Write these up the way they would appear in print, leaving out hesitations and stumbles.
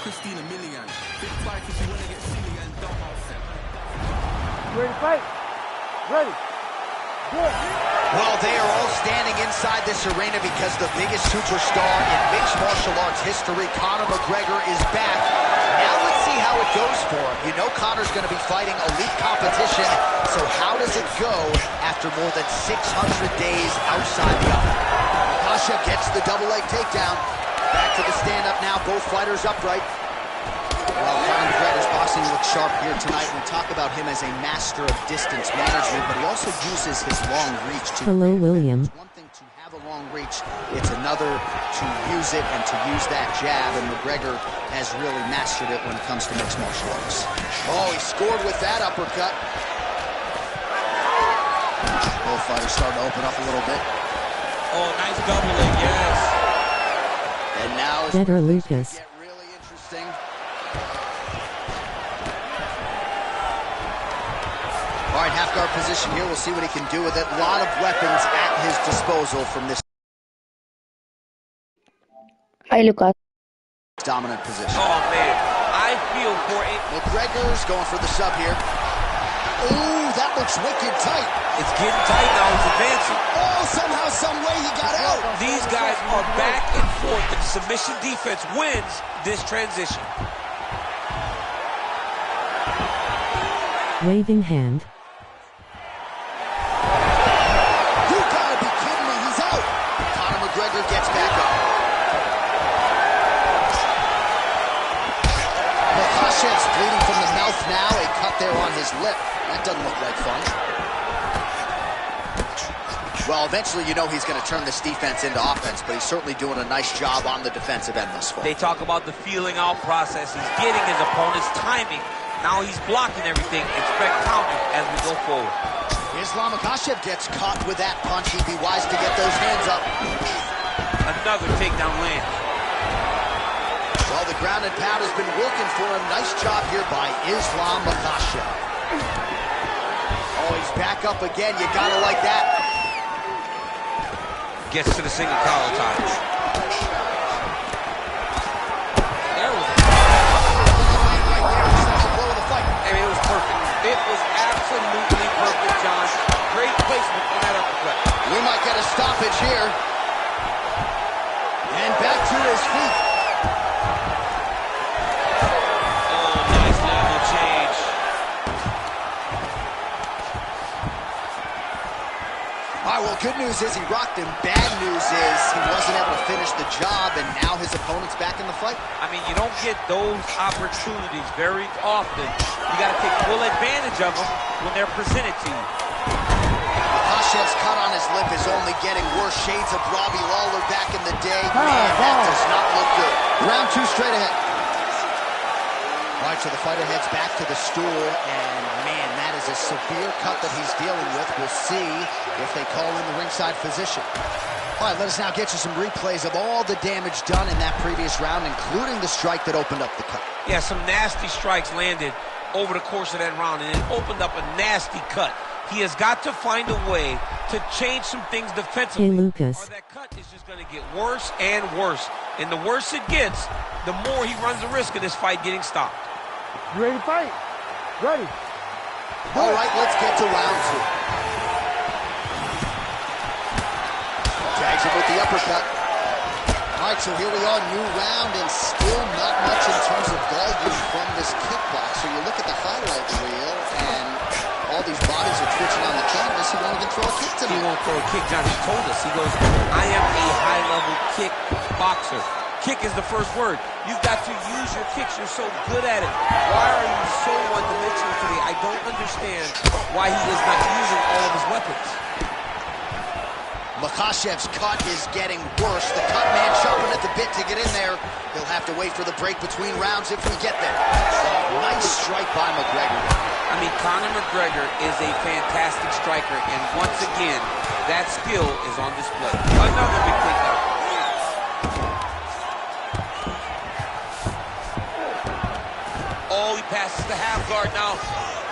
Christina Milian. Think twice if you want to get silly and don't upset. Ready to fight? Ready. Good. Well, they are all standing inside this arena because the biggest superstar in mixed martial arts history, Conor McGregor, is back. Now let's see how it goes for him. You know Conor's going to be fighting elite competition, so how does it go after more than 600 days outside the octagon? Makhachev gets the double leg takedown. Back to the stand-up now, both fighters upright. Well, Conor McGregor's boxing looks sharp here tonight. We talk about him as a master of distance management, but he also uses his long reach to... Hello, William. It's one thing to have a long reach, it's another to use it and to use that jab, and McGregor has really mastered it when it comes to mixed martial arts. Oh, he scored with that uppercut. Both fighters starting to open up a little bit. Oh, nice double leg, yes. And now... Better Lucas. Get really interesting. All right, half guard position here. We'll see what he can do with it. A lot of weapons at his disposal from this Hi, Lucas. dominant position. Oh, man. I feel for it. McGregor's going for the sub here. Ooh, that looks wicked tight. It's getting tight now. He's advancing. Oh, somehow, some way he got out. These guys are back and forth. The submission defense wins this transition. Waving hand. You gotta be kidding me, he's out. Conor McGregor gets back up. Makhachev's bleeding from the mouth now. A cut there on his lip. That doesn't look like fun. Well, eventually you know he's going to turn this defense into offense, but he's certainly doing a nice job on the defensive end thus far. They talk about the feeling out process. He's getting his opponent's timing. Now he's blocking everything. Expect counter as we go forward. Islam Makhachev gets caught with that punch. He'd be wise to get those hands up. Another takedown lands. Well, the ground and pound has been working for him. Nice job here by Islam Makhachev. Oh, he's back up again. You gotta like that. Gets to the single collar tie. There was I mean, it was perfect. It was absolutely perfect, John. Great placement on that uppercut. We might get a stoppage here. And back to his feet. Oh, nice level change. All right, well, good news is he rocked him. Bad news is he wasn't able to finish the job, and now his opponent's back in the fight. I mean, you don't get those opportunities very often. You got to take full advantage of them when they're presented to you. Makhachev's cut on his lip is only getting worse. Shades of Robbie Lawler back in the day. Man, that does not look good. Round two straight ahead. All right, so the fighter heads back to the stool, and man, that is a severe cut that he's dealing with. We'll see if they call in the ringside physician. All right, let us now get you some replays of all the damage done in that previous round, including the strike that opened up the cut. Yeah, some nasty strikes landed over the course of that round, and it opened up a nasty cut. He has got to find a way to change some things defensively. Hey, Lucas. Or that cut is just going to get worse and worse. And the worse it gets, the more he runs the risk of this fight getting stopped. You ready to fight? Ready. All right, let's get to round two. Tags him with the uppercut. All right, so here we are, new round, and still not much in terms of volume from this kickboxer. You look at the highlight reel, and all these bodies are twitching on the canvas. He won't even throw a kick tonight. He won't throw a kick, John. He told us. He goes, I am a high-level kick boxer. Kick is the first word. You've got to use your kicks. You're so good at it. Why are you so one-dimensional today? I don't understand why he is not using all of his weapons. Makhachev's cut is getting worse. The cut man chopping at the bit to get in there. He'll have to wait for the break between rounds if we get there. Nice strike by McGregor. I mean, Conor McGregor is a fantastic striker, and once again, that skill is on display. Another big takedown. Oh, he passes the half guard now,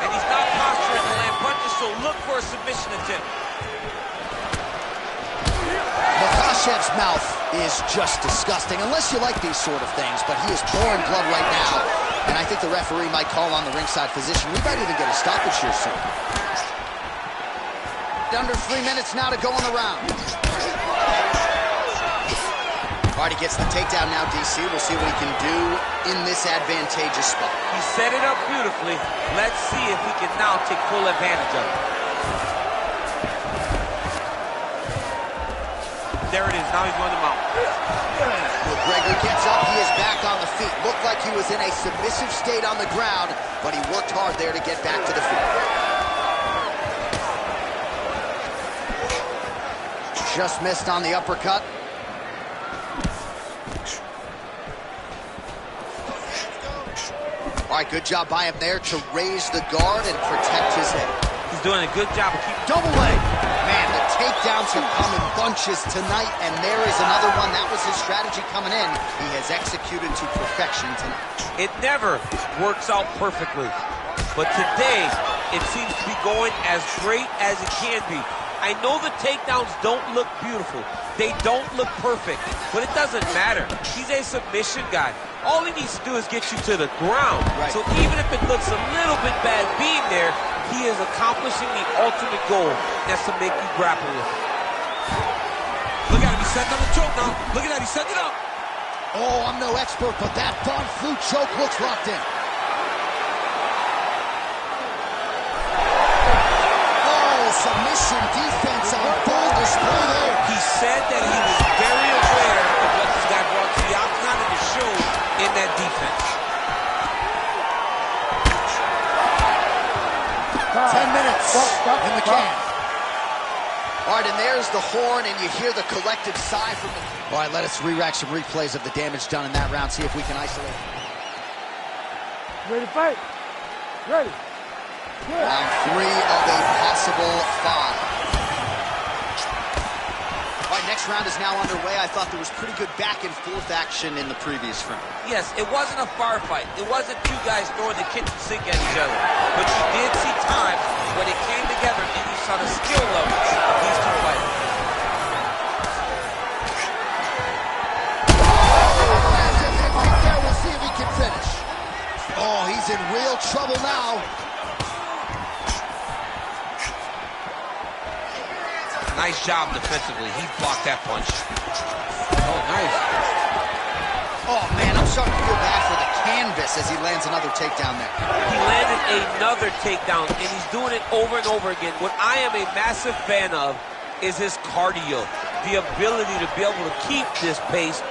and he's not posturing to land punches, so look for a submission attempt. Makhachev's mouth is just disgusting, unless you like these sort of things, but he is pouring blood right now, and I think the referee might call on the ringside physician. We might even get a stoppage here soon. Under 3 minutes now to go in the round. Hardy gets the takedown now, DC. We'll see what he can do in this advantageous spot. He set it up beautifully. Let's see if he can now take full advantage of it. There it is. Now he's going to mount. McGregor gets up. He is back on the feet. Looked like he was in a submissive state on the ground, but he worked hard there to get back to the feet. Just missed on the uppercut. All right, good job by him there to raise the guard and protect his head. He's doing a good job of keeping... Double leg. Man, the takedowns have come in bunches tonight, and there is another one. That was his strategy coming in. He has executed to perfection tonight. It never works out perfectly, but today it seems to be going as great as it can be. I know the takedowns don't look beautiful. They don't look perfect, but it doesn't matter. He's a submission guy. All he needs to do is get you to the ground. Right. So even if it looks a little bit bad being there, he is accomplishing the ultimate goal. That's to make you grapple with it. Look at him, he's setting up the choke now. Look at that, he's setting it up. Oh, I'm no expert, but that Von Flue choke looks locked in. Submission defense on full display there. He said that he was very aware of what this guy brought to the octagon and it showed in that defense. 10 minutes in the can. All right, and there's the horn, and you hear the collective sigh from the... All right, let us re-rack some replays of the damage done in that round, see if we can isolate. Ready to fight? Ready. Round 3 of a possible 5. All right, next round is now underway. I thought there was pretty good back and forth action in the previous round. Yes, it wasn't a firefight. It wasn't two guys throwing the kitchen sink at each other. But you did see times when it came together and you saw the skill levels of these two fighters. We'll see if he can finish. Oh, he's in real trouble now. Nice job defensively. He blocked that punch. Oh, nice. Oh, man, I'm starting to feel bad for the canvas as he lands another takedown there. He landed another takedown, and he's doing it over and over again. What I am a massive fan of is his cardio, the ability to be able to keep this pace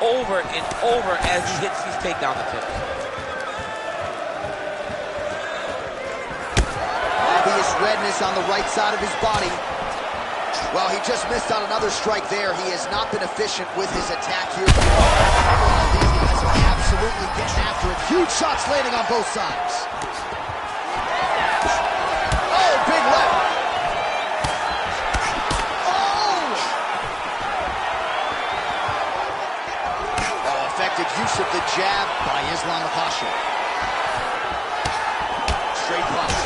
over and over as he hits these takedown attempts. Obvious redness on the right side of his body. Well, he just missed on another strike there. He has not been efficient with his attack here. These guys are absolutely getting after it. Huge shots landing on both sides. Oh, big left. Oh, effective use of the jab by Islam Makhachev. Straight punch.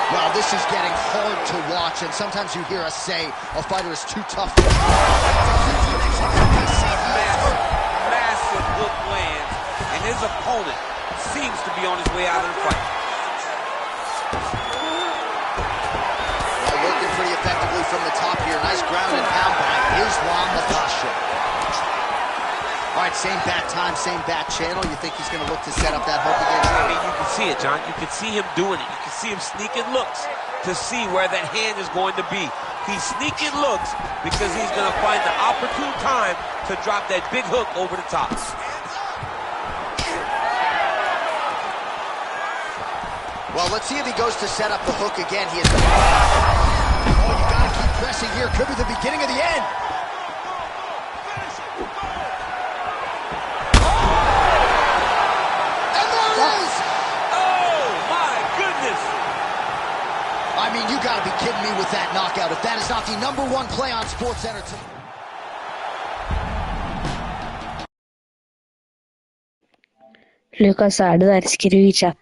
Well, this is getting hard to watch, and sometimes you hear us say a fighter is too tough. Massive hook lands, and his opponent seems to be on his way out of the fight. Well, working pretty effectively from the top here. Nice ground and pound by Islam Makhachev. All right, same bat time, same bat channel. You think he's going to look to set up that hook again? I mean, you can see it, John. You can see him doing it. You can see him sneaking looks to see where that hand is going to be. He's sneaking looks because he's going to find the opportune time to drop that big hook over the top. Well, let's see if he goes to set up the hook again. He is... Oh, you got to keep pressing here. Could be the beginning of the end. I mean, you gotta be kidding me with that knockout. If that is not the #1 play on SportsCenter tonight. Lucas Sardo Skirvića.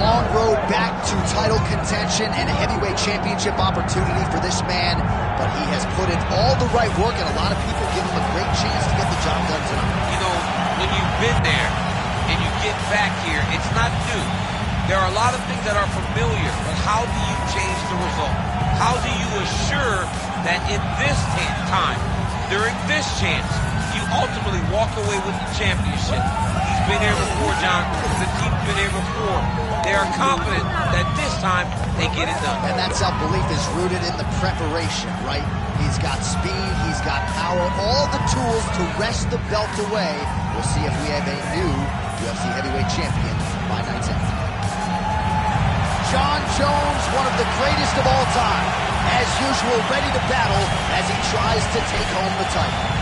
long road back to title contention and a heavyweight championship opportunity for this man, but he has put in all the right work, and a lot of people give him a great chance to get the job done tonight. You know, when you've been there and you get back here, it's not new. There are a lot of things that are familiar, but how do you change the result? How do you assure that in this time, during this chance, you ultimately walk away with the championship? He's been here before, John. The team's been here before. They are confident that this time they get it done. And that self-belief is rooted in the preparation, right? He's got speed, he's got power, all the tools to wrest the belt away. We'll see if we have a new UFC heavyweight champion by night's end. Jon Jones, one of the greatest of all time, as usual, ready to battle as he tries to take home the title.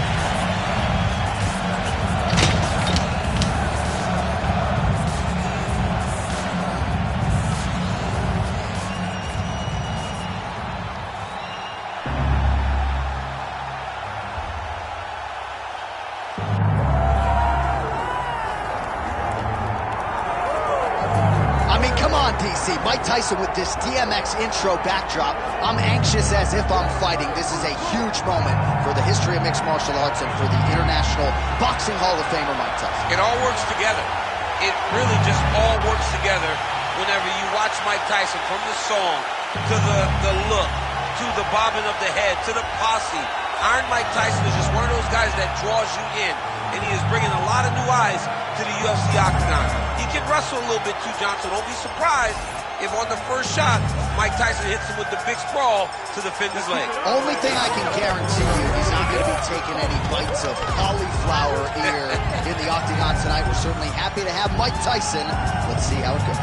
DC, Mike Tyson with this DMX intro backdrop. I'm anxious as if I'm fighting. This is a huge moment for the history of mixed martial arts and for the International Boxing Hall of Famer Mike Tyson. It all works together. It really just all works together whenever you watch Mike Tyson, from the song to the look, to the bobbing of the head, to the posse. Iron Mike Tyson is just one of those guys that draws you in, and he is bringing a lot of new eyes to the UFC octagon. He can wrestle a little bit too, John, so don't be surprised if on the first shot, Mike Tyson hits him with the big sprawl to defend his leg. Only thing I can guarantee you, he's not going to be taking any bites of cauliflower here in the octagon tonight. We're certainly happy to have Mike Tyson. Let's see how it goes.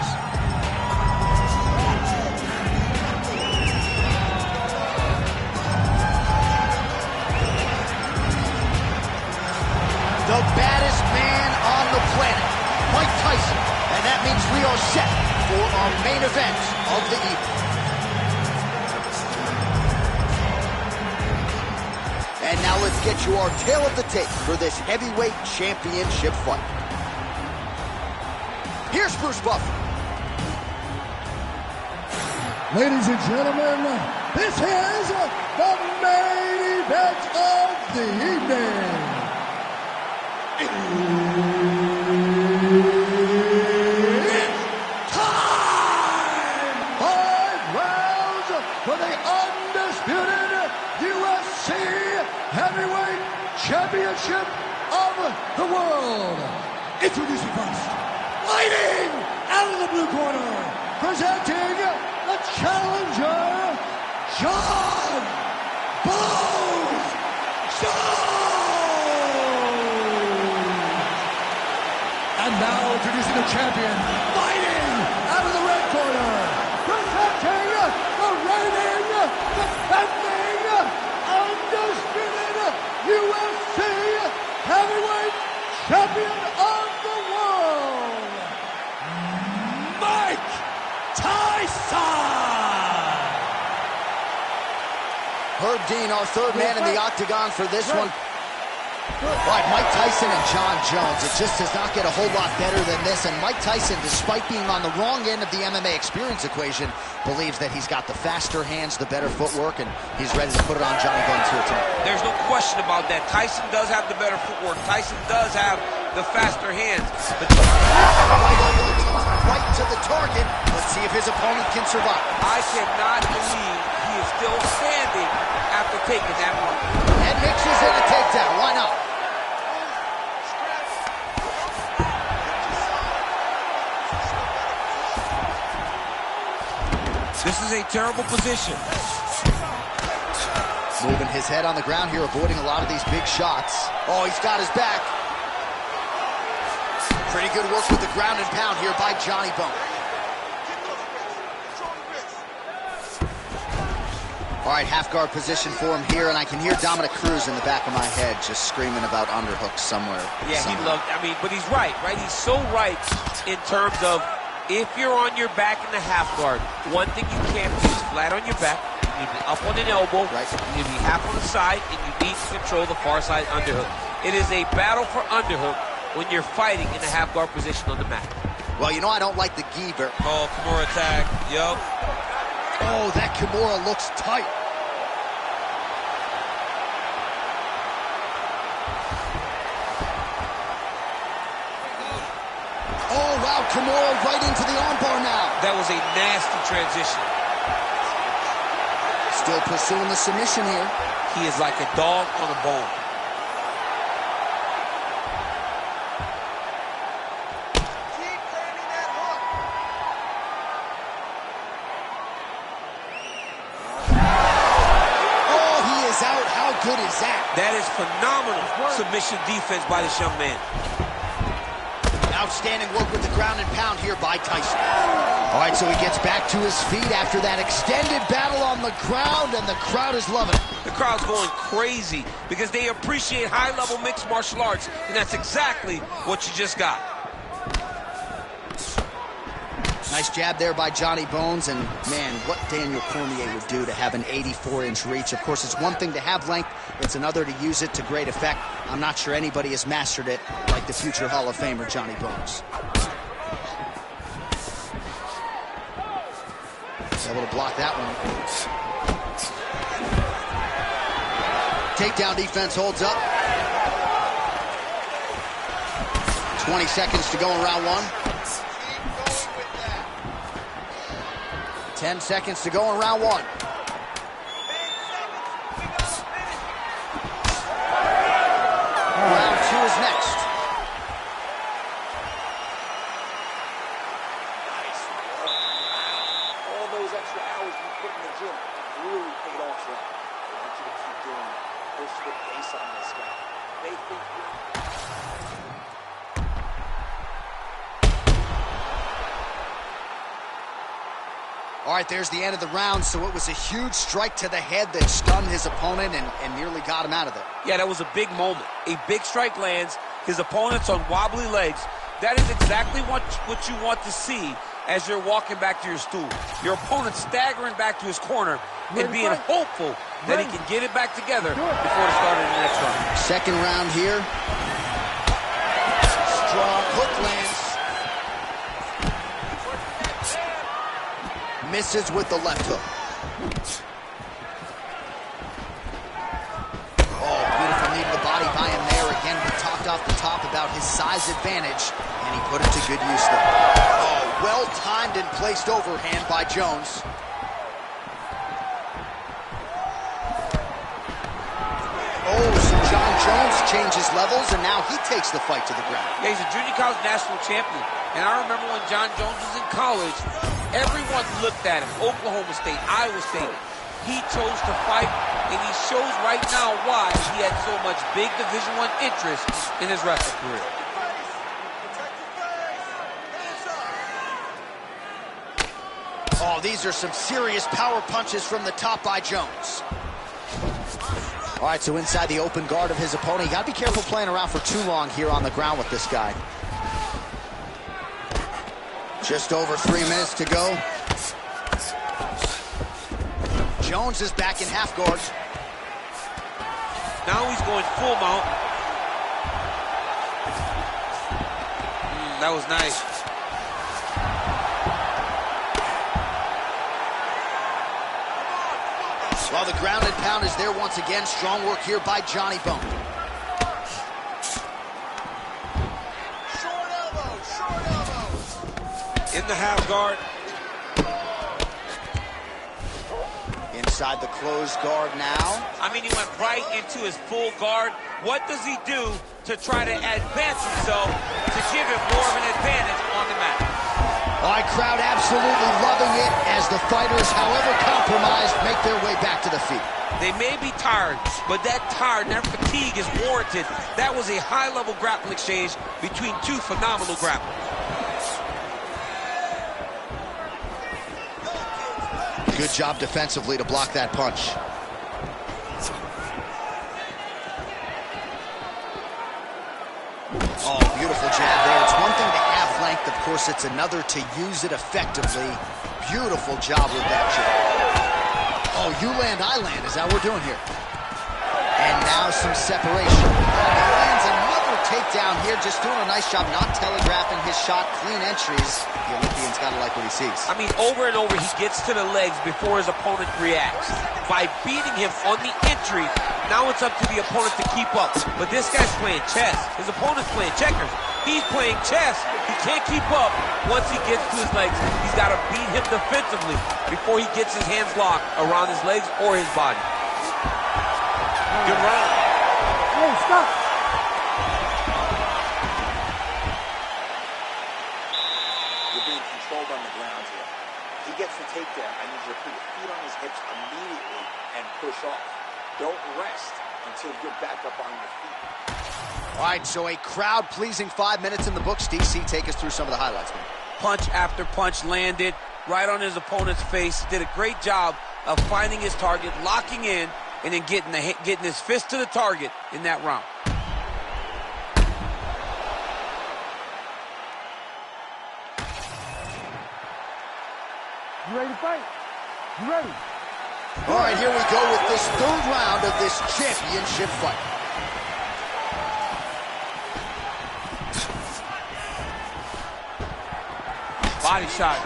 The baddest man on the planet, Mike Tyson. And that means we are set for our main event of the evening. And now let's get you our tale of the tape for this heavyweight championship fight. Here's Bruce Buffer. Ladies and gentlemen, this is the main event of the evening. It's time! 5 rounds for the undisputed UFC Heavyweight Championship of the world. Introducing first, fighting out of the blue corner, presenting the challenger, Jon Bones Jones. And now introducing the champion, fighting out of the red corner, presenting the reigning, defending, undisputed UFC Heavyweight Champion of the world, Mike Tyson! Herb Dean, our third man in the octagon for this one. All right, Mike Tyson and Jon Jones. It just does not get a whole lot better than this. And Mike Tyson, despite being on the wrong end of the MMA experience equation, believes that he's got the faster hands, the better footwork, and he's ready to put it on Johnny Bones here tonight. There's no question about that. Tyson does have the better footwork. Tyson does have the faster hands. But right to the target. Let's see if his opponent can survive. I cannot believe he is still standing after taking that one. And mixes in a takedown. Why not? This is a terrible position. Moving his head on the ground here, avoiding a lot of these big shots. Oh, he's got his back. Pretty good work with the ground and pound here by Johnny Bones. All right, half guard position for him here, and I can hear Dominic Cruz in the back of my head just screaming about underhooks somewhere. Yeah, he loved, but he's right? He's so right in terms of if you're on your back in the half guard, one thing you can't be is flat on your back. You need to be up on an elbow, right? You need to be half on the side, and you need to control the far side underhook. It is a battle for underhook when you're fighting in the half guard position on the mat. Well, you know I don't like the gi. Oh, Kimura tag. Yup. Oh, that Kimura looks tight. Oh, wow, Kimura right into the armbar now. That was a nasty transition. Still pursuing the submission here. He is like a dog on a bone. Keep landing that hook. Oh, he is out. How good is that? That is phenomenal submission defense by this young man. Outstanding work with the ground and pound here by Tyson. All right, so he gets back to his feet after that extended battle on the ground, and the crowd is loving it. The crowd's going crazy because they appreciate high-level mixed martial arts, and that's exactly what you just got. Nice jab there by Johnny Bones, and man, what Daniel Cormier would do to have an 84-inch reach. Of course, it's one thing to have length, it's another to use it to great effect. I'm not sure anybody has mastered it like the future Hall of Famer Johnny Bones. Able to block that one. Takedown defense holds up. 20 seconds to go in round one. 10 seconds to go in round one. Round two is next. All those extra hours you put in the gym really paid off for you. I want you to keep doing it. Push the pace on this guy. They think you're... All right, there's the end of the round, so it was a huge strike to the head that stunned his opponent and nearly got him out of there. Yeah, that was a big moment. A big strike lands, his opponent's on wobbly legs. That is exactly what you want to see as you're walking back to your stool. Your opponent staggering back to his corner and being hopeful that he can get it back together before the start of the next round. Second round here. Strong hook lands. Misses with the left hook. Oh, beautiful knee to the body by him there. Again, we talked off the top about his size advantage, and he put it to good use there. Oh, well-timed and placed overhand by Jones. Oh, so John Jones changes levels, and now he takes the fight to the ground. Yeah, he's a junior college national champion. And I remember when John Jones was in college, everyone looked at him. Oklahoma State, Iowa State. He chose to fight, and he shows right now why he had so much big Division I interest in his wrestling career. Oh, these are some serious power punches from the top by Jones. All right, so inside the open guard of his opponent. You got to be careful playing around for too long here on the ground with this guy. Just over 3 minutes to go. Jones is back in half guard. Now he's going full mount. That was nice. While the ground and pound is there once again. Strong work here by Johnny Bone. Short elbow, short elbow. In the half guard. Inside the closed guard now. I mean, he went right into his full guard. What does he do to try to advance himself to give him more of an advantage on the mat? All right, crowd absolutely loving it as the fighters, however compromised, make their way back to the feet. They may be tired, but that tiredness, that fatigue is warranted. That was a high-level grappling exchange between two phenomenal grapplers. Good job defensively to block that punch. Oh, beautiful jab there. It's one thing to have length. Of course, it's another to use it effectively. Beautiful job with that jab. Oh, you land, I land. Is that what we're doing here? And now some separation. Oh, he lands another takedown here, just doing a nice job not telegraphing his shot. Clean entries. The Olympian's got to like what he sees. I mean, over and over, he gets to the legs before his opponent reacts. By beating him on the entry, now it's up to the opponent to keep up. But this guy's playing chess. His opponent's playing checkers. He's playing chess. He can't keep up. Once he gets to his legs, he's got to beat him defensively before he gets his hands locked around his legs or his body. Good round. Hey, stop. You're being controlled on the ground here. He gets the takedown. I need you to put your feet on his hips immediately and push off. Don't rest until you're back up on your feet. All right, so a crowd-pleasing 5 minutes in the books. DC, take us through some of the highlights, man. Punch after punch landed right on his opponent's face. He did a great job of finding his target, locking in, and then getting his fist to the target in that round. You ready to fight? You ready? All right, here we go with this third round of this championship fight. Body shot.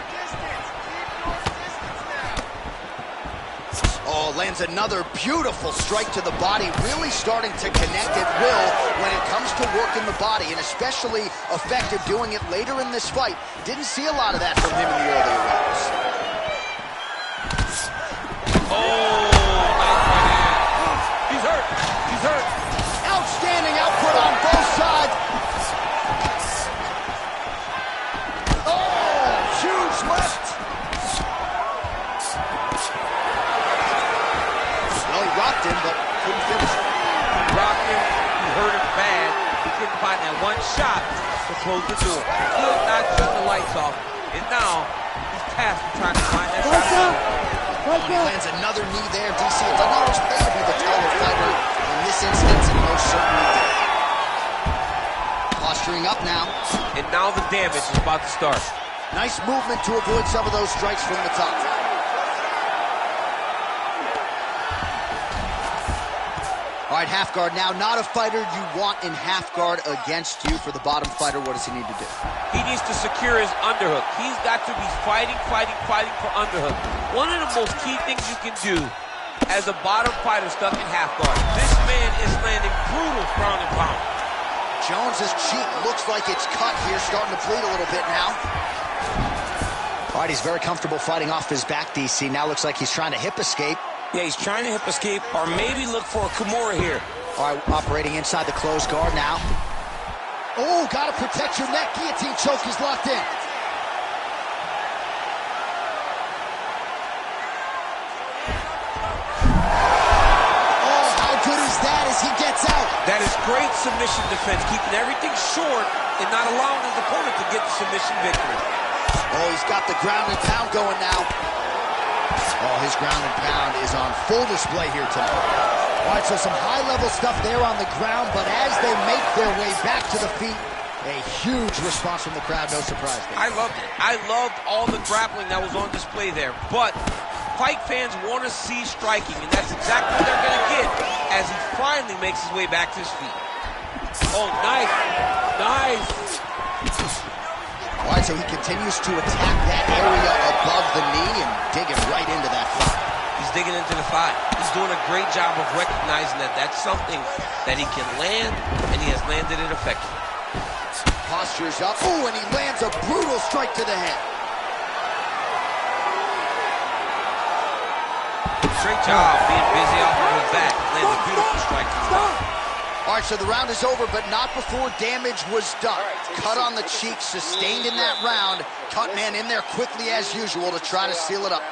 Oh, lands another beautiful strike to the body, really starting to connect at will when it comes to working the body, and especially effective doing it later in this fight. Didn't see a lot of that from him in the earlier rounds. Oh, nice right hand. He's hurt. He's hurt. Outstanding output on both sides. Oh, huge left. Well, he rocked him, but couldn't finish it. He rocked him. He hurt him bad. He couldn't find that one shot to close the door. Could not shut the lights off. And now he's tasked with trying to find that shot. Oh, he lands another knee there, DC. It doesn't always pay to be the taller fighter. In this instance, it most certainly did. Posturing up now. And now the damage is about to start. Nice movement to avoid some of those strikes from the top. All right, half guard now. Not a fighter you want in half guard against you. For the bottom fighter, what does he need to do? He needs to secure his underhook. He's got to be fighting for underhook. One of the most key things you can do as a bottom fighter stuck in half guard. This man is landing brutal ground and pound. Jones's cheek looks like it's cut here, starting to bleed a little bit now. All right, he's very comfortable fighting off his back, DC. Now looks like he's trying to hip escape. Yeah, he's trying to hip escape or maybe look for a Kimura here. All right, operating inside the closed guard now. Oh, got to protect your neck. Guillotine choke is locked in. Oh, how good is that as he gets out? That is great submission defense, keeping everything short and not allowing his opponent to get the submission victory. Oh, he's got the ground and pound going now. Oh, his ground and pound is on full display here tonight. All right, so some high-level stuff there on the ground, but as they make their way back to the feet, a huge response from the crowd, no surprise there. I loved it. I loved all the grappling that was on display there. But fight fans want to see striking, and that's exactly what they're going to get as he finally makes his way back to his feet. Oh, nice. Nice. All right, so he continues to attack that area above the knee and digging right into that thigh. He's digging into the thigh. He's doing a great job of recognizing that that's something that he can land, and he has landed it effectively. Postures up. Oh, and he lands a brutal strike to the head. Great job being busy off of his back. Lands a beautiful strike to the thigh. All right, so the round is over, but not before damage was done. Cut on the cheek, sustained in that round. Cut man in there quickly as usual to try to seal it up.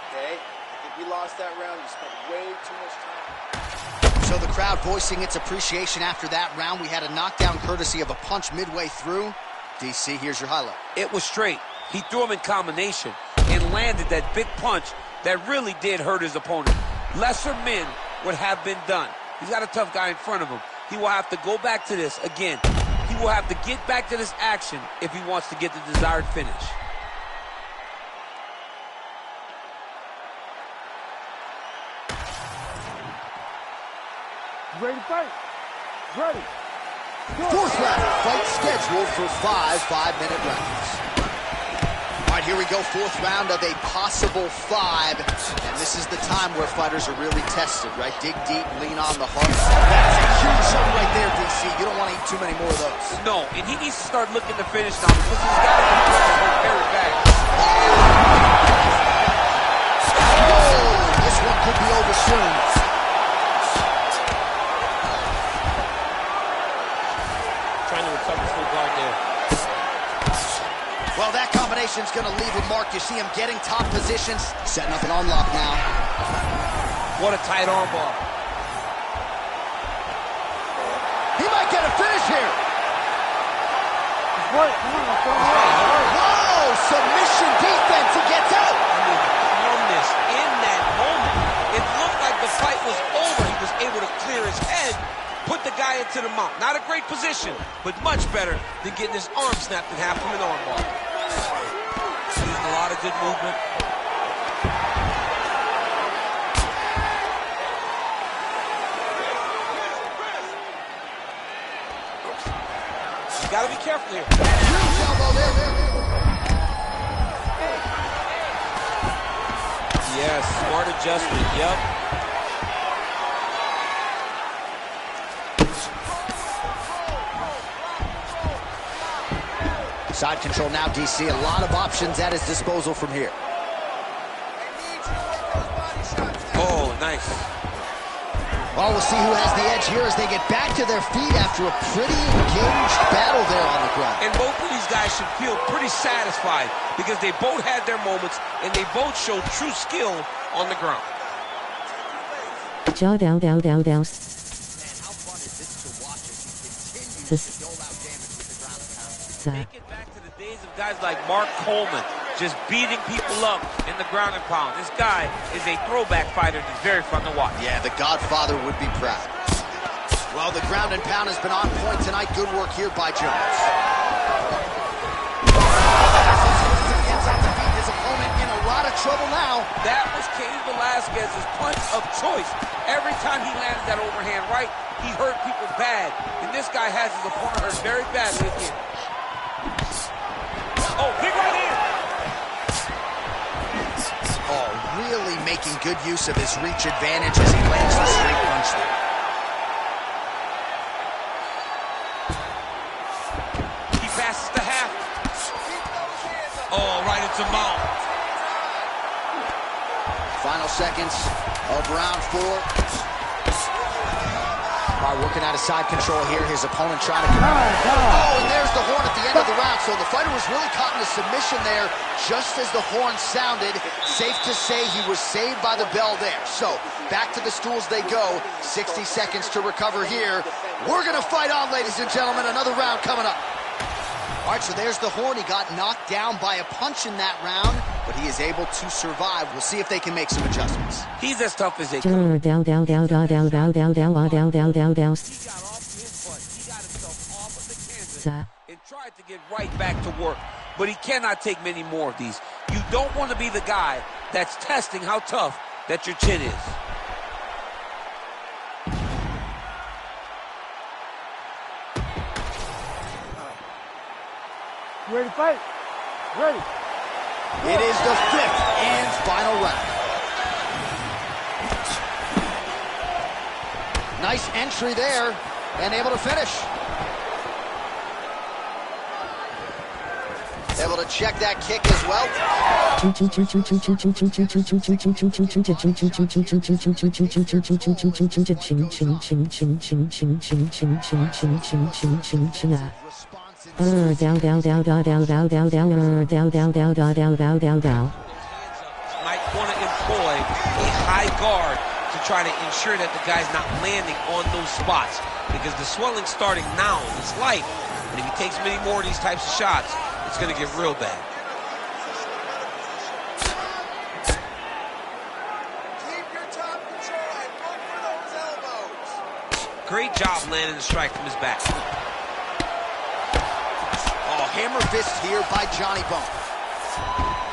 Okay? I think we lost that round. You spent way too much time. So the crowd voicing its appreciation after that round. We had a knockdown courtesy of a punch midway through. DC, here's your highlight. It was straight. He threw him in combination and landed that big punch that really did hurt his opponent. Lesser men would have been done. He's got a tough guy in front of him. He will have to go back to this again. He will have to get back to this action if he wants to get the desired finish. You ready to fight? Ready. Fourth round, fight scheduled for 5 5-minute rounds. All right, here we go, fourth round of a possible 5. And this is the time where fighters are really tested, right? Dig deep, lean on the heart. That's a huge shot right there, DC. You don't want to eat too many more of those. No, and he needs to start looking to finish now because he's got to hurt very bad. Oh, this one could be over soon. Trying to recover full guard there. Well, that combination's going to leave a mark. You see him getting top positions, setting up an unlock now. What a tight arm bar. He might get a finish here. Right, come on, let's go. Right. Whoa, submission defense. He gets out. I mean, numbness in that moment. It looked like the fight was over. He was able to clear his head, put the guy into the mount. Not a great position, but much better than getting his arm snapped in half from an arm bar. Using a lot of good movement. You gotta be careful here. Yes, smart adjustment, yep. Side control now, DC. A lot of options at his disposal from here. Oh, nice. Well, we'll see who has the edge here as they get back to their feet after a pretty engaged battle there on the ground. And both of these guys should feel pretty satisfied because they both had their moments and they both showed true skill on the ground. Jaw dow dow dow dow. Man, how fun is this to watch as he continues to dole out damage with the ground and pound? Take it back to the days of guys like Mark Coleman, just beating people up in the ground and pound. This guy is a throwback fighter that's very fun to watch. Yeah, the Godfather would be proud. Well, the ground and pound has been on point tonight. Good work here by Jones. Gets out to beat his opponent in a lot of trouble now. That was Cain Velasquez's punch of choice. Every time he landed that overhand right, he hurt people bad. And this guy has his opponent hurt very badly again. Oh, big right hand. Oh, really making good use of his reach advantage as he lands the straight punch there. He passes the half. Oh, right into mount. Final seconds of round 4. All right, working out of side control here. His opponent trying to... Oh, and there's the horn at the end of the round. So the fighter was really caught in a submission there just as the horn sounded. Safe to say he was saved by the bell there. So back to the stools they go. 60 seconds to recover here. We're going to fight on, ladies and gentlemen. Another round coming up. All right, so there's the horn. He got knocked down by a punch in that round, but he is able to survive. We'll see if they can make some adjustments. He's as tough as they Jaw come. dow dow dow dow dow dow dow dow dow dow dow dow. He got off his butt. He got himself off of the canvas Sa. and tried to get right back to work. But he cannot take many more of these. You don't want to be the guy that's testing how tough that your chin is. You ready to fight? Ready. It is the 5th and final round. Nice entry there and able to finish. Able to check that kick as well. Dow dow dow dow dow dow dow dow dow dow dow dow dow dow dow dow. Might want to employ a high guard to try to ensure that the guy's not landing on those spots because the swelling's starting now. It's light, and if he takes many more of these types of shots, it's going to get real bad. Keep your top control and look for those elbows. Great job landing the strike from his back. Oh, hammer fist here by Johnny Bone.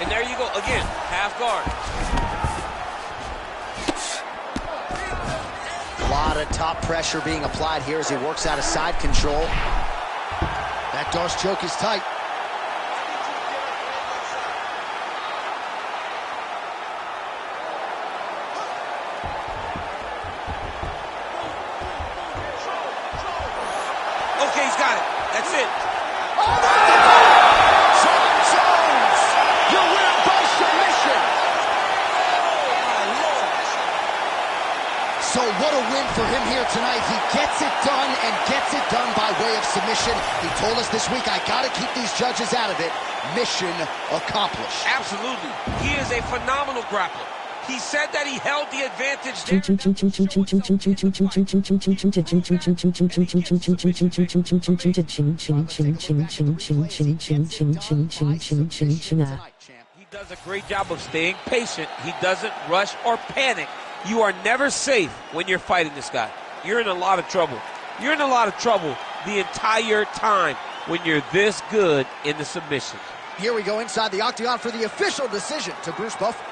And there you go, again, half guard. lot of top pressure being applied here as he works out of side control. That D'Arce choke is tight. Okay, he's got it. That's it. Oh, that's the goal! Jon Jones, your winner by submission. So what a win for him here tonight. He gets it done and gets it done by way of submission. He told us this week, I gotta keep these judges out of it. Mission accomplished. Absolutely. He is a phenomenal grappler. He said that he held the advantage there. He does a great job of staying patient. He doesn't rush or panic. You are never safe when you're fighting this guy. You're in a lot of trouble. You're in a lot of trouble the entire time when you're this good in the submission. Here we go inside the octagon for the official decision to Bruce Buffer.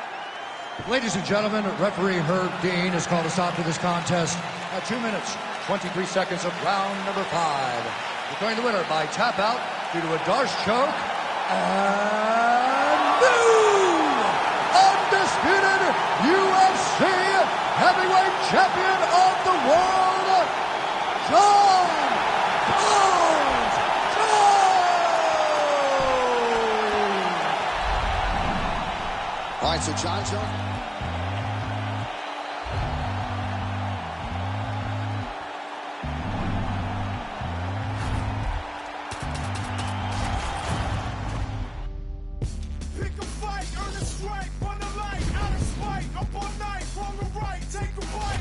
Ladies and gentlemen, referee Herb Dean has called a stop to this contest at 2 minutes, 23 seconds of round number 5. Declaring the winner by tap out due to a D'Arce choke and new undisputed UFC heavyweight champion of the world, Jon Jones. All right, so Jon Jones. Pick a fight, earn a strike, run a light, out of spite, up all night, wrong or right, take a bite.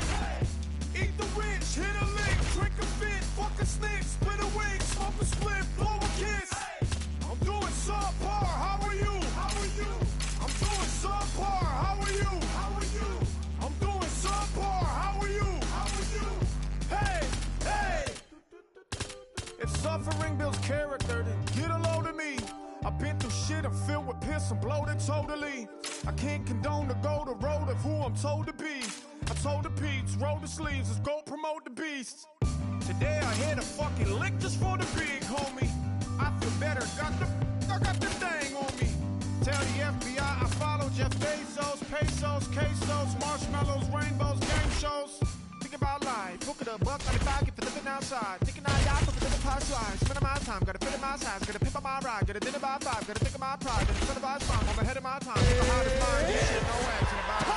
Eat the rich, hit a lick, drink a fit, fuck a snick, split a wig, smoke a split, blow a kiss. I'm doing subpar, how are you? How are you? I'm doing subpar, how are you? How are you? I'm doing subpar, how are you? How are you? Hey, hey! If suffering builds character, then get a load of me. I've been through shit, I'm filled with piss, I'm bloated totally. I can't condone to go the road of who I'm told to be. I told the peeps, roll the sleeves, let's go promote the beast. Today I hit a fucking lick just for the big homie. I feel better, I got the thing on me. Tell the FBI I follow Jeff Bezos, pesos, quesos, marshmallows, rainbows, game shows. Think about life, hook it up, $1.95 if you're living outside. Thinking I yacht over the past life, spending my time, gotta fit in my size, gotta pick up my ride, gotta dinner by 5, gotta think of my pride, gotta incentivize mom, I'm ahead of my time, think of how to find this shit, no action about it.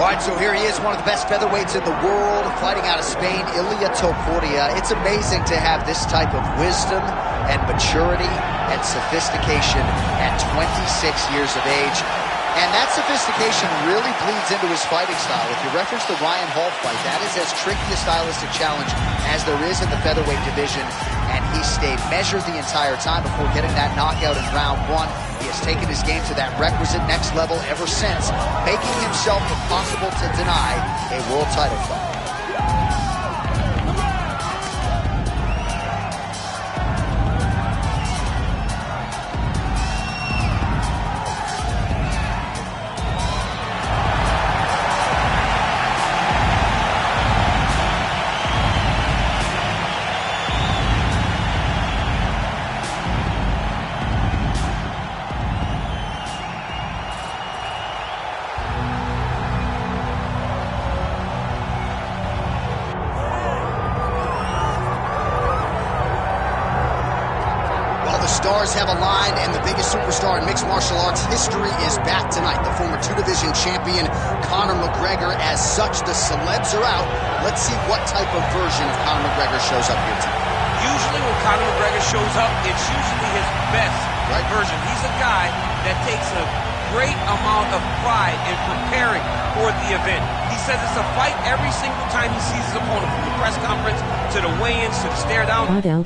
All right, so here he is, one of the best featherweights in the world, fighting out of Spain, Ilia Topuria. It's amazing to have this type of wisdom and maturity and sophistication at 26 years of age. And that sophistication really bleeds into his fighting style. If you reference the Ryan Hall fight, that is as tricky a stylistic challenge as there is in the featherweight division. And he stayed measured the entire time before getting that knockout in round 1. He has taken his game to that requisite next level ever since, making himself impossible to deny a world title fight. Stars have aligned, and the biggest superstar in mixed martial arts history is back tonight. The former 2-division champion, Conor McGregor. As such, the celebs are out. Let's see what type of version of Conor McGregor shows up here tonight. Usually when Conor McGregor shows up, it's usually his best version. He's a guy that takes a great amount of pride in preparing for the event. He says it's a fight every single time he sees his opponent, from the press conference to the weigh-ins to the stare down. Down,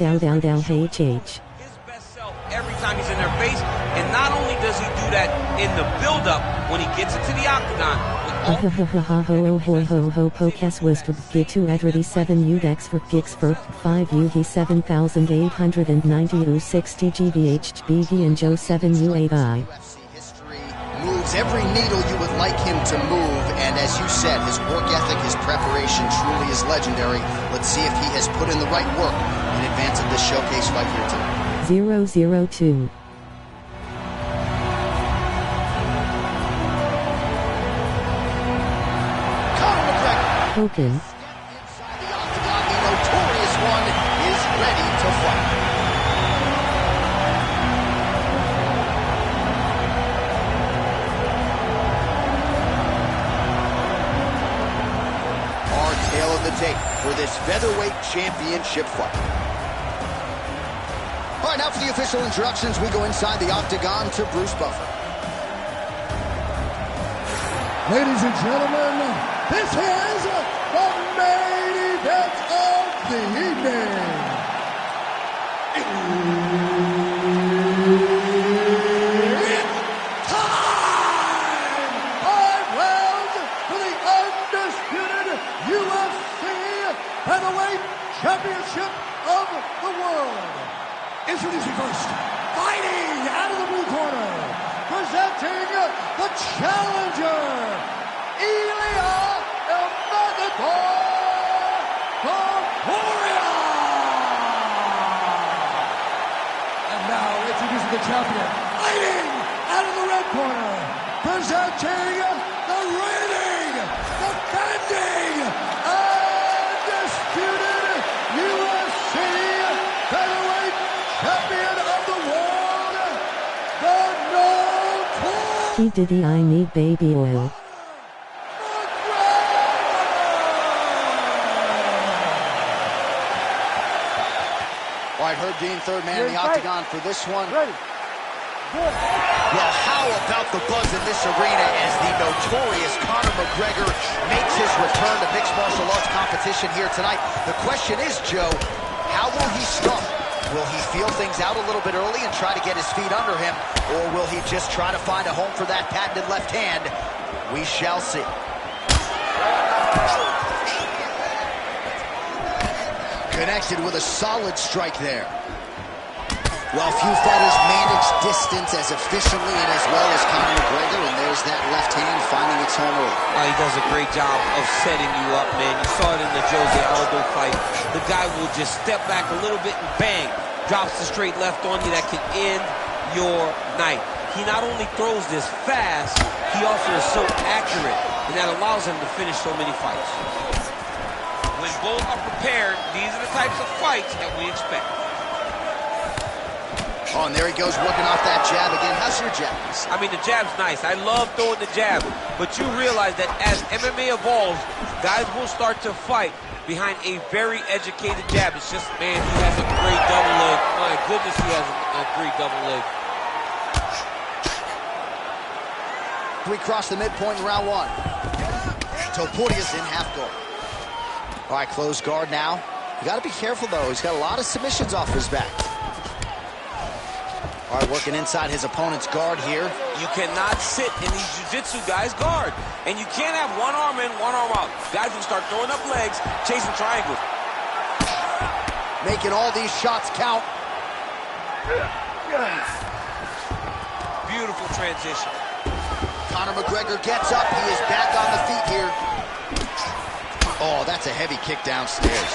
Every time he's in their face, and not only does does he do that in the build-up when he gets into the octagon? Podcast was for G2 at 37 UDEX for Gigs for 5 UH 7890 60 GBH BV and Joe 7 U8I. Moves every needle you would like him to move, and as you said, his work ethic, his preparation truly is legendary. Let's see if he has put in the right work in advance of this showcase fight here tonight. 002. Hogan. Inside the octagon, the notorious one is ready to fight. Our tale of the tape for this featherweight championship fight. All right, now for the official introductions, we go inside the octagon to Bruce Buffer. Ladies and gentlemen, this is the main event of the evening. It's time! 5 rounds for the undisputed UFC Featherweight Championship of the world. Introducing first, fighting out of the blue corner, presenting the challenger, Ilia Topuria! And now introducing the champion, fighting out of the red corner, presenting the reigning, defending, undisputed UFC Featherweight Champion of the world, the Notorious. P. Diddy, I need baby oil. All right, Herb Dean, third man in the octagon for this one. Ready. Good. Well, how about the buzz in this arena as the notorious Conor McGregor makes his return to mixed martial arts competition here tonight? The question is, Joe, how will he start? Will he feel things out a little bit early and try to get his feet under him, or will he just try to find a home for that patented left hand? We shall see. Connected with a solid strike there. Well, few fighters manage distance as efficiently and as well as Conor McGregor, and there's that left hand finding its home early. He does a great job of setting you up, man. You saw it in the Jose Aldo fight. The guy will just step back a little bit and bang, drops the straight left on you that can end your night. He not only throws this fast, he also is so accurate, and that allows him to finish so many fights. When both are prepared, these are the types of fights that we expect. Oh, and there he goes, working off that jab again. How's your jab? I mean, the jab's nice. I love throwing the jab, but you realize that as MMA evolves, guys will start to fight behind a very educated jab. It's just, man, he has a great double leg. My goodness, he has a great double leg. We cross the midpoint in round one. Topuria's in half guard. All right, closed guard now. You got to be careful, though. He's got a lot of submissions off his back. All right, working inside his opponent's guard here. You cannot sit in these jiu-jitsu guys' guard. And you can't have one arm in, one arm out. Guys will start throwing up legs, chasing triangles. Making all these shots count. Beautiful transition. Conor McGregor gets up. He is back on the feet here. Oh, that's a heavy kick downstairs.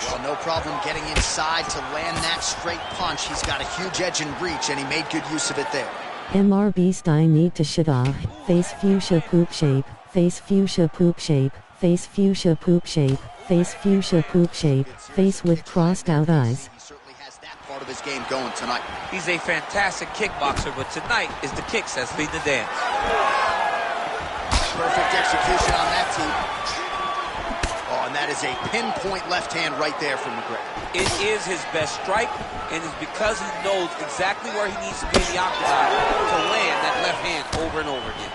Well, no problem getting inside to land that straight punch. He's got a huge edge and reach, and he made good use of it there. MRB Stein need to shut off. Face fuchsia poop shape. Face fuchsia poop shape. Face fuchsia poop shape. Face fuchsia poop shape. Face with crossed out eyes. He certainly has that part of his game going tonight. He's a fantastic kickboxer, but tonight is the kicks that lead the dance. Perfect execution on that team. Oh, and that is a pinpoint left hand right there from McGregor. It is his best strike, and it's because he knows exactly where he needs to be in the octagon to land that left hand over and over again.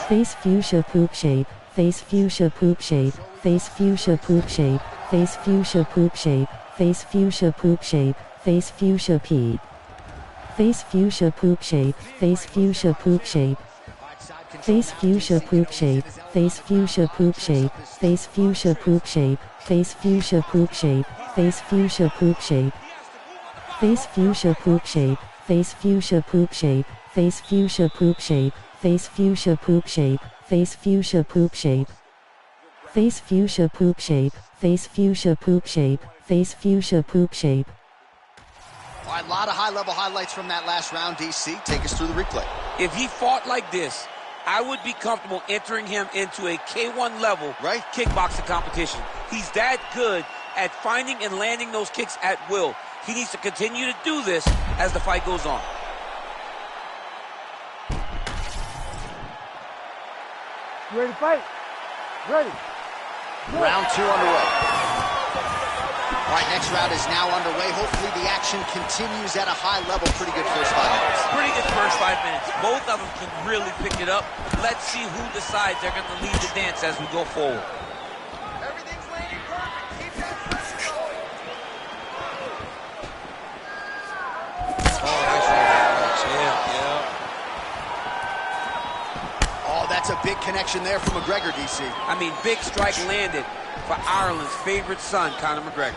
Face fuchsia poop shape. Face fuchsia poop shape. Face fuchsia poop shape. Face fuchsia poop shape. face fuchsia poop shape, face fuchsia P. Face fuchsia poop shape, face fuchsia poop shape. Face fuchsia poop shape, face fuchsia poop shape, face fuchsia poop shape, face fuchsia poop shape, face fuchsia poop shape. Face fuchsia poop shape, face fuchsia poop shape, face fuchsia poop shape, face fuchsia poop shape, face fuchsia poop shape. Face fuchsia poop shape, face fuchsia poop shape, face fuchsia poop shape. All right, a lot of high-level highlights from that last round, DC. Take us through the replay. If he fought like this, I would be comfortable entering him into a K1 level kickboxing competition. He's that good at finding and landing those kicks at will. He needs to continue to do this as the fight goes on. You ready to fight? Ready. Round 2 underway. All right, next round is now underway. Hopefully the action continues at a high level. Pretty good first 5 minutes. Pretty good first 5 minutes. Both of them can really pick it up. Let's see who decides they're going to lead the dance as we go forward. Everything's landing perfect. Keep that pressure going. Oh, nice right. Yeah. Oh, that's a big connection there from McGregor, DC. I mean, big strike landed for Ireland's favorite son, Conor McGregor.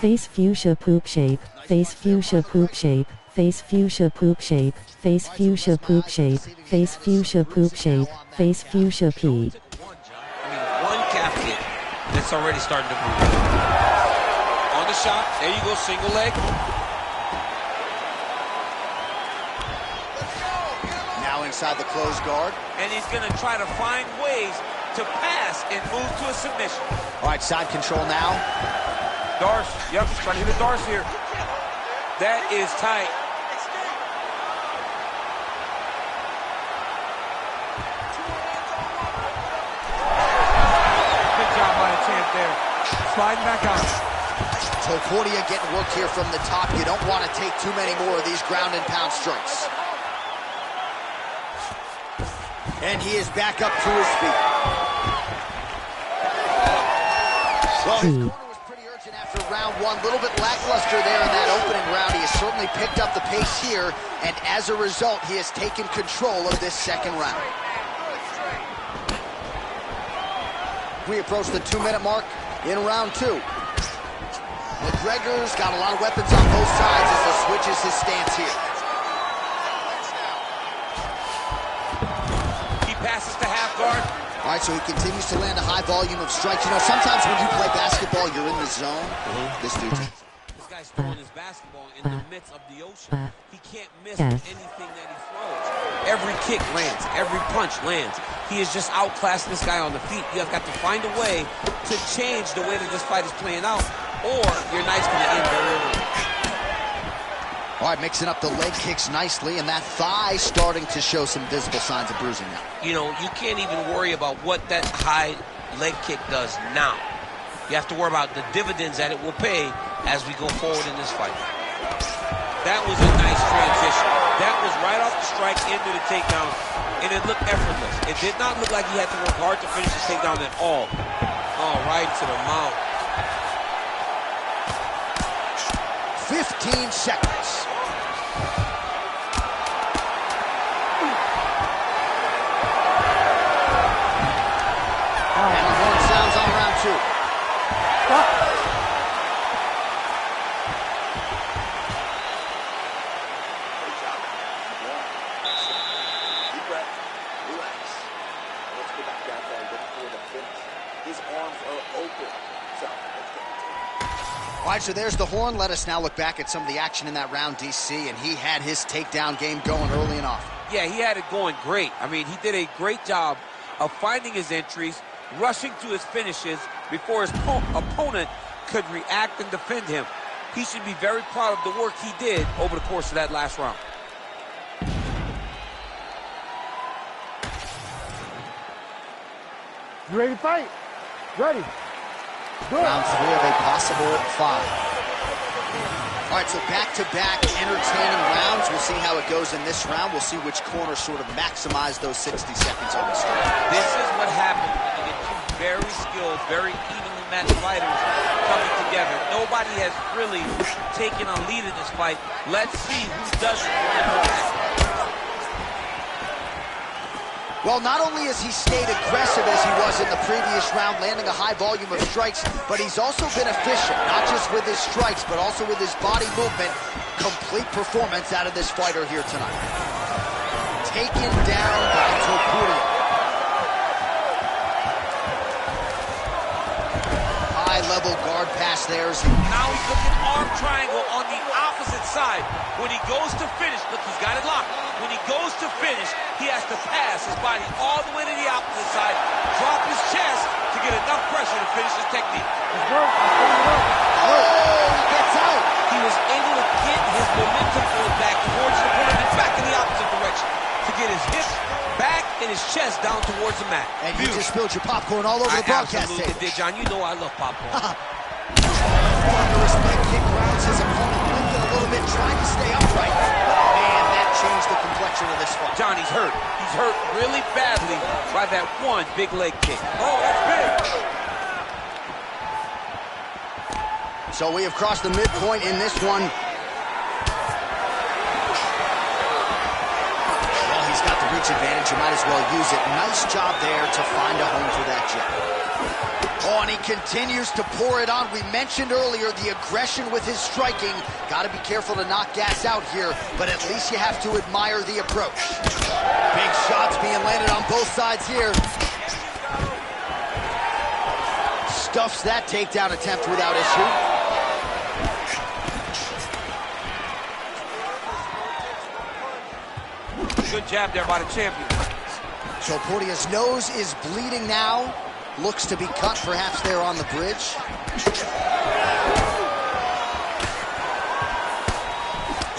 Face fuchsia poop shape, face fuchsia poop shape, face fuchsia poop shape, face fuchsia poop shape, face fuchsia poop shape, face fuchsia P. I mean, one calf kick that's already starting to move. On the shot, there you go, single leg. Now inside the closed guard. And he's going to try to find ways to pass and move to a submission. All right, side control now. Darce, yep, he's trying to hit a Darce here. That is tight. Good job by the champ there. Sliding back out. Topuria getting work here from the top. You don't want to take too many more of these ground and pound strikes. And he is back up to his feet. Well, his corner was pretty urgent after round 1. A little bit lackluster there in that opening round. He has certainly picked up the pace here, and as a result, he has taken control of this second round. We approach the 2-minute mark in round 2. McGregor's got a lot of weapons on both sides as he switches his stance here. He passes to half guard. All right, so he continues to land a high volume of strikes. You know, sometimes when you play basketball, you're in the zone. This dude's... This guy's throwing his basketball in the midst of the ocean. He can't miss anything that he throws. Every kick lands. Every punch lands. He is just outclassing this guy on the feet. You have got to find a way to change the way that this fight is playing out, or your night's going to end very early. All right, mixing up the leg kicks nicely, and that thigh starting to show some visible signs of bruising now. You know, you can't even worry about what that high leg kick does now. You have to worry about the dividends that it will pay as we go forward in this fight. That was a nice transition. That was right off the strike into the takedown, and it looked effortless. It did not look like he had to work hard to finish the takedown at all. Oh, right to the mouth. 15 seconds. And the horn sounds on round 2. Stop. Great job. Deep breath. Relax. Let's go back out there and look for the finish. His arms are open. So let's get into it. All right, so there's the horn. Let us now look back at some of the action in that round, DC, and he had his takedown game going early and often. Yeah, he had it going great. I mean, he did a great job of finding his entries, rushing to his finishes before his opponent could react and defend him. He should be very proud of the work he did over the course of that last round. You ready to fight? Ready. Good. Round 3 of a possible 5. All right, so back-to-back entertaining rounds. We'll see how it goes in this round. We'll see which corner sort of maximize those 60 seconds on the start. This is what happens when you get two very skilled, very evenly unmatched fighters coming together. Nobody has really taken a lead in this fight. Let's see who doesn't. Well, not only has he stayed aggressive as he was in the previous round, landing a high volume of strikes, but he's also been efficient, not just with his strikes, but also with his body movement. Complete performance out of this fighter here tonight. Taken down by Topuria. High-level guard pass there. Now he's looking arm triangle on the opposite side. When he goes to finish, look, he's got it locked. When he goes to finish, he has to pass his body all the way to the opposite side, drop his chest to get enough pressure to finish his technique. Oh, he gets out. He was able to get his momentum going back towards the opponent and back in the opposite direction to get his hips back and his chest down towards the mat. And you just spilled your popcorn all over the broadcast table. Absolutely did, John. You know I love popcorn. Thunderous leg kick grounds his opponent, blinking a little bit, trying to stay upright. But man, that changed the complexion of this fight. John, he's hurt. He's hurt really badly by that one big leg kick. Oh, that's big. So we have crossed the midpoint in this one. Well, he's got the reach advantage. You might as well use it. Nice job there to find a home for that jab. Oh, and he continues to pour it on. We mentioned earlier the aggression with his striking. Got to be careful to knock gas out here, but at least you have to admire the approach. Big shots being landed on both sides here. Stuffs that takedown attempt without issue. Good jab there by the champion. Topuria's nose is bleeding now. Looks to be cut, perhaps there on the bridge.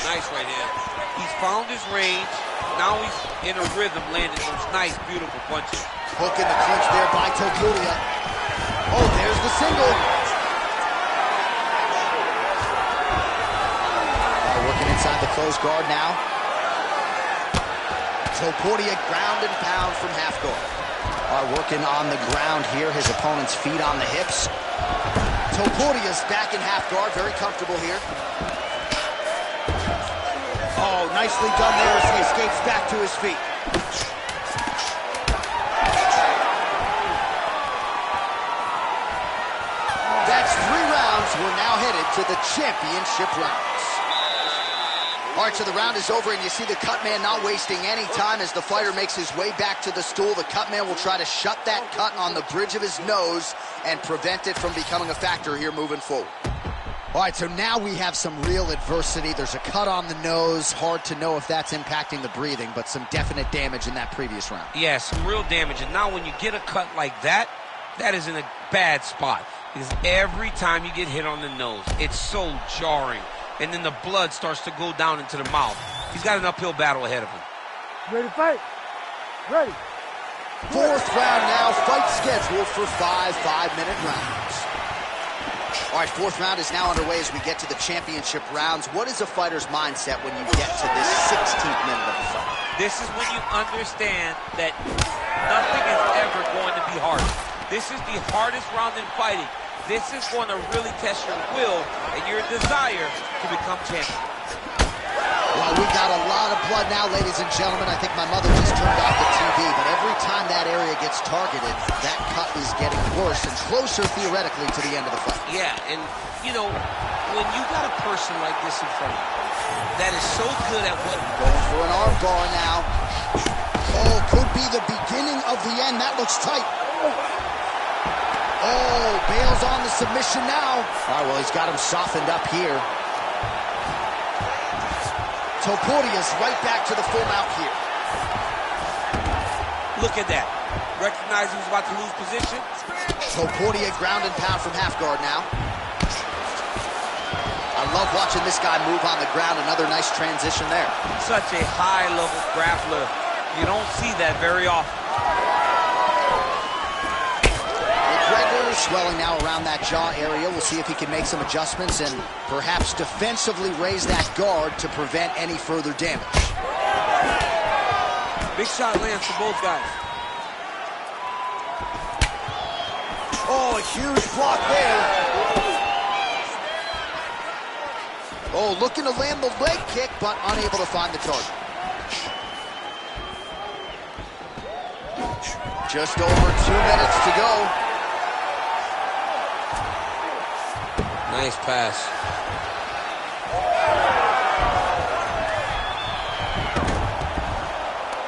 Nice right hand. He's found his range. Now he's in a rhythm, landing those nice, beautiful punches. Hook in the clinch there by Topuria. Oh, there's the single. Working inside the closed guard now. Topuria ground and pound from half guard. Working on the ground here, his opponent's feet on the hips. Topuria's back in half guard, very comfortable here. Oh, nicely done there as he escapes back to his feet. That's 3 rounds. We're now headed to the championship rounds. All right, so the round is over, and you see the cut man not wasting any time as the fighter makes his way back to the stool. The cut man will try to shut that cut on the bridge of his nose and prevent it from becoming a factor here moving forward. All right, so now we have some real adversity. There's a cut on the nose. Hard to know if that's impacting the breathing, but some definite damage in that previous round. Yeah, some real damage. And now when you get a cut like that, that is in a bad spot. Because every time you get hit on the nose, it's so jarring. And then the blood starts to go down into the mouth. He's got an uphill battle ahead of him. Ready to fight? Ready. 4th round now, fight scheduled for 5 5-minute rounds. All right, 4th round is now underway as we get to the championship rounds. What is a fighter's mindset when you get to this 16th minute of the fight? This is when you understand that nothing is ever going to be hard. This is the hardest round in fighting. This is going to really test your will and your desire to become champion. Well, we got a lot of blood now, ladies and gentlemen. I think my mother just turned off the TV, but every time that area gets targeted, that cut is getting worse and closer, theoretically, to the end of the fight. Yeah, and, you know, when you got a person like this in front of you that is so good at what... Going for an arm bar now. Oh, could be the beginning of the end. That looks tight. Oh, bails on the submission now. All right, well, he's got him softened up here. Topuria's right back to the full mount here. Look at that. Recognize he was about to lose position. Topuria ground and pound from half guard now. I love watching this guy move on the ground. Another nice transition there. Such a high-level grappler. You don't see that very often. McGregor swelling now around that jaw area. We'll see if he can make some adjustments and perhaps defensively raise that guard to prevent any further damage. Big shot lands for both guys. Oh, a huge block there. Oh, looking to land the leg kick, but unable to find the target. Just over 2 minutes to go. Nice pass.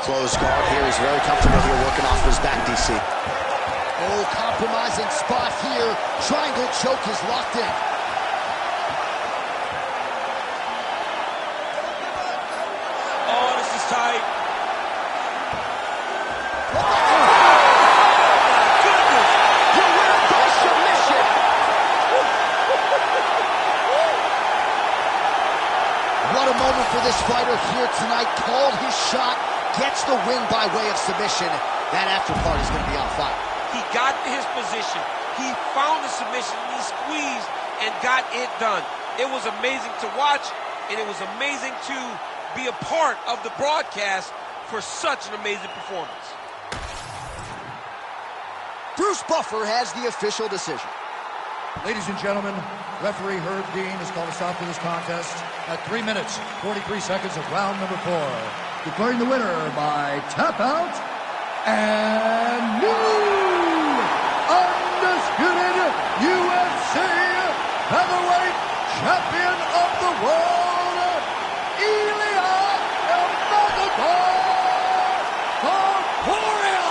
Close guard here. He's very comfortable here working off his back, DC. Oh, compromising spot here. Triangle choke is locked in. Oh, this is tight. What a moment for this fighter here tonight. Called his shot, gets the win by way of submission. That after part is going to be on fire. He got to his position. He found the submission, and he squeezed and got it done. It was amazing to watch, and it was amazing to be a part of the broadcast for such an amazing performance. Bruce Buffer has the official decision. Ladies and gentlemen, referee Herb Dean has called a stop to this contest at 3 minutes, 43 seconds of round number 4. Declaring the winner by tap out and new undisputed UFC heavyweight champion of the world, Ilia Matador Topuria!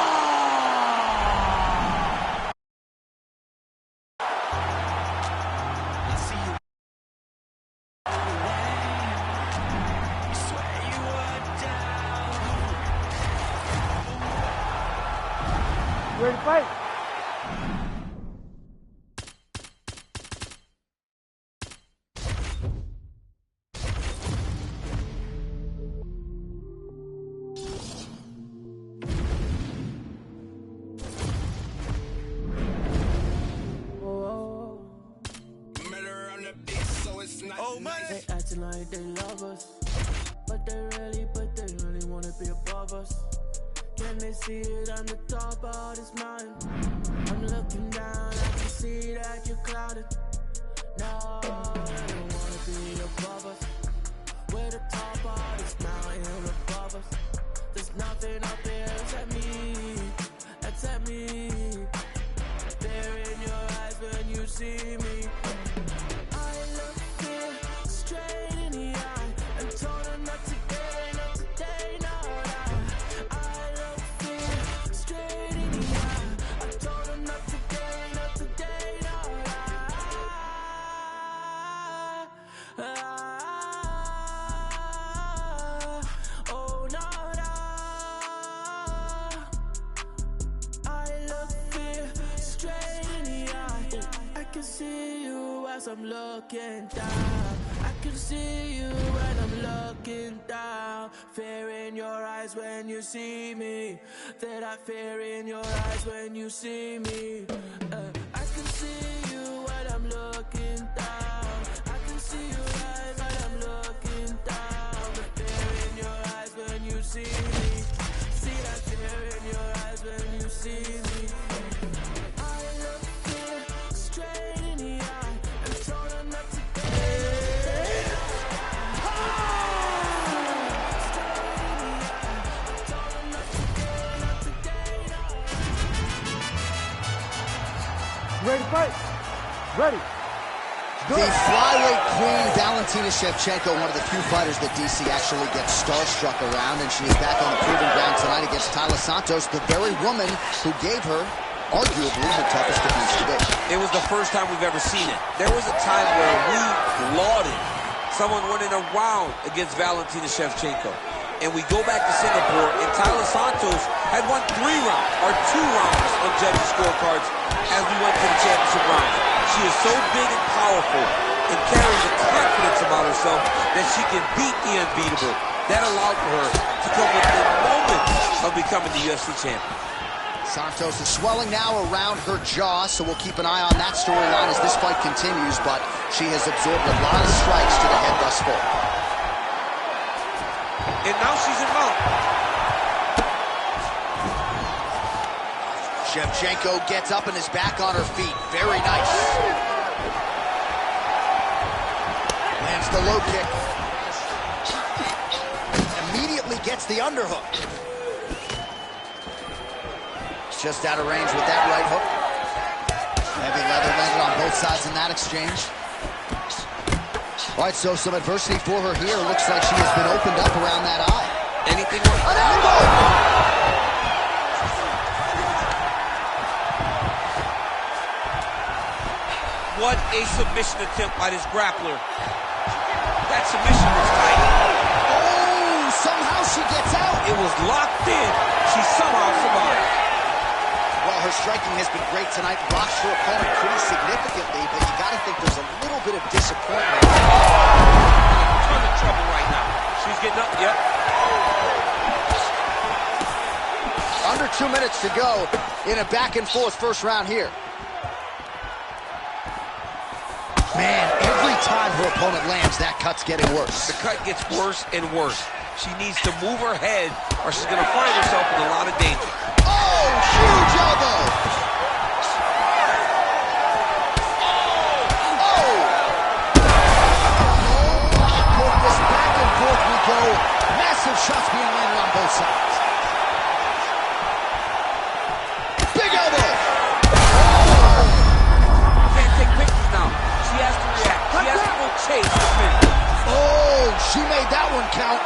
You ready to fight? They acting like they love us, but they really wanna be above us. Can they see it on the top of this mountain? I'm looking down, I can see that you're clouded. No, they don't wanna be above us. We're the top of this mountain above us. There's nothing up there except me. There in your eyes when you see me. I look fear straight in the eye and told her not to get no today, no lie. I look fear straight in the eye. I told her not to get no today, no lie. Oh no, I look fear straight in the eye. I can see you as I'm looking down. I can see you when I'm looking down. Fear in your eyes when you see me. That I fear in your eyes when you see me. I can see you when I'm looking down. I can see your eyes when I'm looking down. The fear in your eyes when you see me. See that fear in your eyes when you see me. I look fear straight in the eye and told her not to Ready to fight? Ready. The flyweight queen, Valentina Shevchenko, one of the few fighters that DC actually gets starstruck around, and she is back on the proving ground tonight against Taila Santos, the very woman who gave her arguably the toughest defense to date. It was the first time we've ever seen it. There was a time where we lauded someone winning a round against Valentina Shevchenko. And we go back to Singapore, and Taila Santos had won 2 rounds on judges' scorecards as we went to the championship round. She is so big and powerful and carries a confidence about herself that she can beat the unbeatable. That allowed for her to come within moments of becoming the UFC champion. Santos is swelling now around her jaw, so we'll keep an eye on that storyline as this fight continues, but she has absorbed a lot of strikes to the head thus far. And now she's in mount. Shevchenko gets up and is back on her feet. Very nice. Lands the low kick. Immediately gets the underhook. Just out of range with that right hook. Heavy leather landed on both sides in that exchange. All right, so some adversity for her here. Looks like she has been opened up around that eye. Anything worth An elbow! What a submission attempt by this grappler. That submission was tight. Oh, somehow she gets out. It was locked in. She somehow survived. Well, her striking has been great tonight. Rocks her opponent pretty significantly, but you got to think there's a little bit of disappointment. A ton of trouble right now. She's getting up. Yep. Under 2 minutes to go in a back-and-forth first round here. Man, every time her opponent lands, that cut's getting worse. The cut gets worse and worse. She needs to move her head or she's going to find herself in a lot of danger. Oh, huge elbow! Oh! Goodness, back and forth we go. Massive shots being landed on both sides. Big elbow! Can't take pictures now. She has to react. She has to go chase the finish. Oh, she made that one count.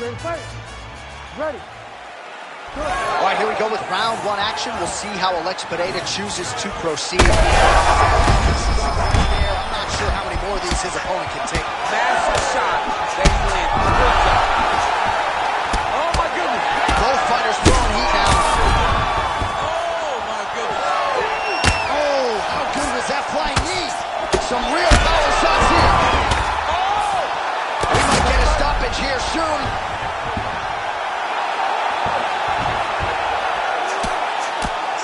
Ready, fight. Ready. Good. All right, here we go with round one action. We'll see how Alex Pereira chooses to proceed. I'm not sure how many more of these his opponent can take. Massive shot that he landed. Good job. Oh, my goodness. Both fighters throwing heat now. Oh, my goodness. Oh, how good was that flying knee? Some real power shots here. We might get a stoppage here soon.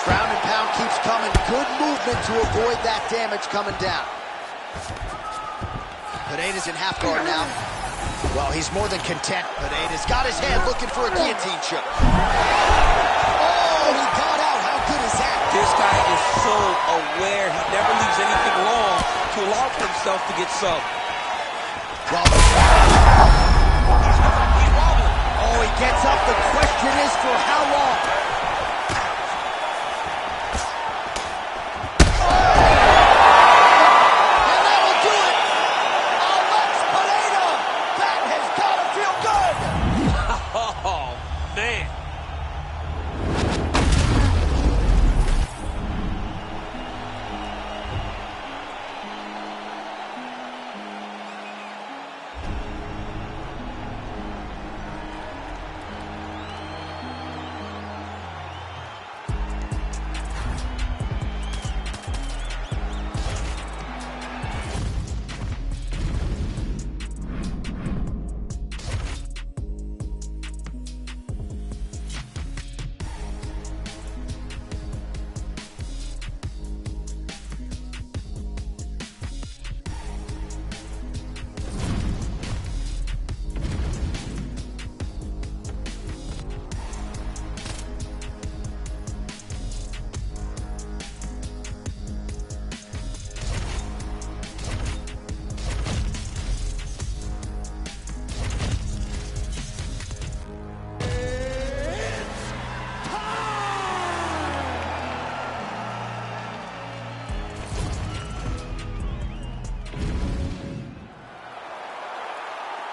Ground and pound keeps coming. Good movement to avoid that damage coming down. Pereira's in half guard now. Well, he's more than content. Pereira's got his hand looking for a guillotine choke. Oh, he got out. How good is that? This guy is so aware. He never leaves anything long to allow for himself to get subbed. Well, He's wobbling. oh, he gets up. The question is for how long? And that'll do it. Alex Pereira. That has got to feel good. Oh, man.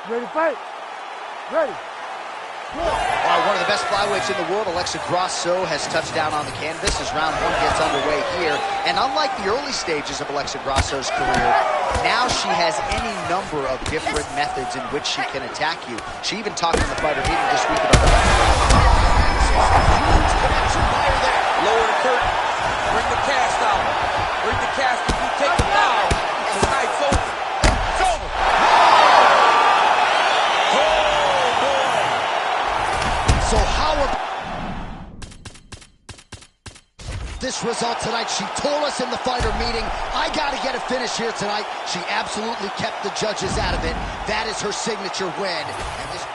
Ready to fight? Ready. All right, one of the best flyweights in the world, Alexa Grasso, has touched down on the canvas as round one gets underway here. And unlike the early stages of Alexa Grasso's career, now she has any number of different methods in which she can attack you. She even talked in the fighter meeting this week about huge connection by her there. Lower the curtain. Bring the cast out. Bring the cast. If you take the foul, tonight's over. It's over. So how this result tonight? She told us in the fighter meeting, I got to get a finish here tonight. She absolutely kept the judges out of it. That is her signature win. And this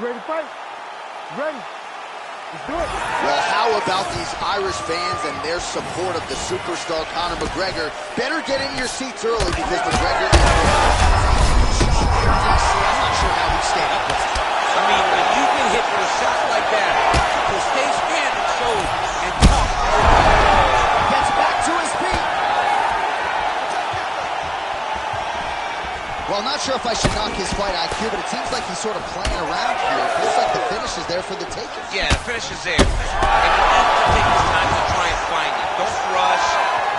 You ready to fight? Ready. Let's do it. Well, how about these Irish fans and their support of the superstar Conor McGregor? Better get in your seats early because McGregor is I'm not sure how he stayed up with it. I mean, when you get hit with a shot like that, to stay standing so and tough. Gets back to his feet. Well, I'm not sure if I should knock his fight IQ, but it seems like he's sort of playing around here. It feels like the finish is there for the taking. Yeah, the finish is there. And you have to take this time to try and find it. Don't rush.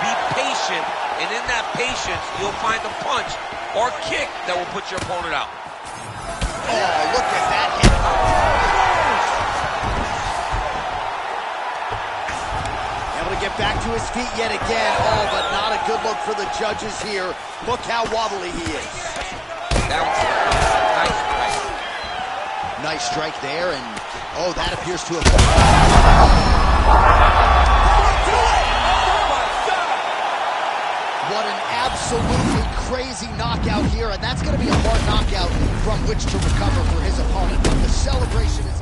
Be patient. And in that patience, you'll find a punch or kick that will put your opponent out. Oh, look at that hit. Able to get back to his feet yet again. Oh, but not a good look for the judges here. Look how wobbly he is. That was a nice strike. Nice strike there, and oh, that appears to have... What an absolutely crazy knockout here, and that's going to be a hard knockout from which to recover for his opponent. But the celebration is...